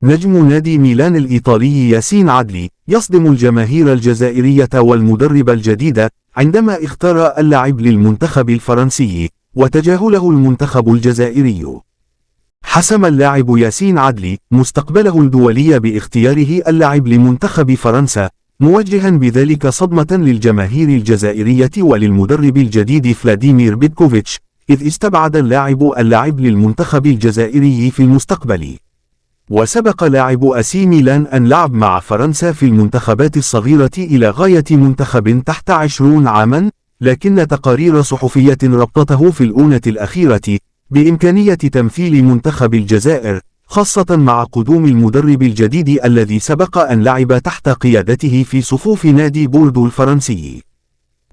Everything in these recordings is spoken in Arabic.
نجم نادي ميلان الإيطالي ياسين عدلي يصدم الجماهير الجزائرية والمدرب الجديد عندما اختار اللاعب للمنتخب الفرنسي وتجاهله المنتخب الجزائري. حسم اللاعب ياسين عدلي مستقبله الدولي باختياره اللاعب لمنتخب فرنسا، موجها بذلك صدمة للجماهير الجزائرية وللمدرب الجديد فلاديمير بيتكوفيتش، إذ استبعد اللاعب للمنتخب الجزائري في المستقبل. وسبق لاعب أسي ميلان أن لعب مع فرنسا في المنتخبات الصغيرة إلى غاية منتخب تحت 20 عاما، لكن تقارير صحفية ربطته في الآونة الأخيرة بإمكانية تمثيل منتخب الجزائر، خاصة مع قدوم المدرب الجديد الذي سبق أن لعب تحت قيادته في صفوف نادي بوردو الفرنسي.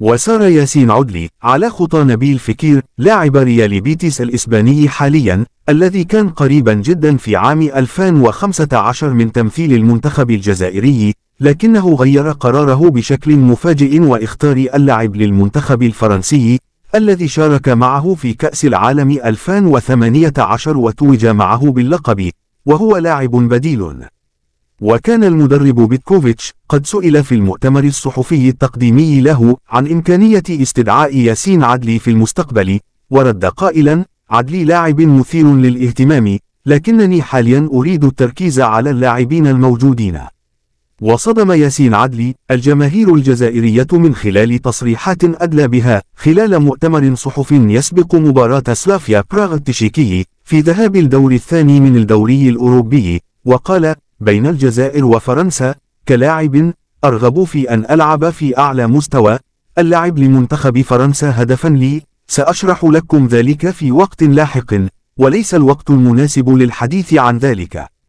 وسار ياسين عدلي على خطى نبيل فكير لاعب ريال بيتيس الإسباني حاليا، الذي كان قريبا جدا في عام 2015 من تمثيل المنتخب الجزائري، لكنه غير قراره بشكل مفاجئ واختار اللاعب للمنتخب الفرنسي الذي شارك معه في كأس العالم 2018 وتوج معه باللقب، وهو لاعب بديل. وكان المدرب بيتكوفيتش قد سئل في المؤتمر الصحفي التقديمي له عن إمكانية استدعاء ياسين عدلي في المستقبل، ورد قائلا: عدلي لاعب مثير للاهتمام، لكنني حاليا أريد التركيز على اللاعبين الموجودين. وصدم ياسين عدلي الجماهير الجزائرية من خلال تصريحات أدلى بها خلال مؤتمر صحفي يسبق مباراة سلافيا براغ التشيكي في ذهاب الدور الثاني من الدوري الأوروبي، وقال: بين الجزائر وفرنسا، كلاعب أرغب في أن ألعب في أعلى مستوى، اللعب لمنتخب فرنسا هدفا لي، سأشرح لكم ذلك في وقت لاحق، وليس الوقت المناسب للحديث عن ذلك.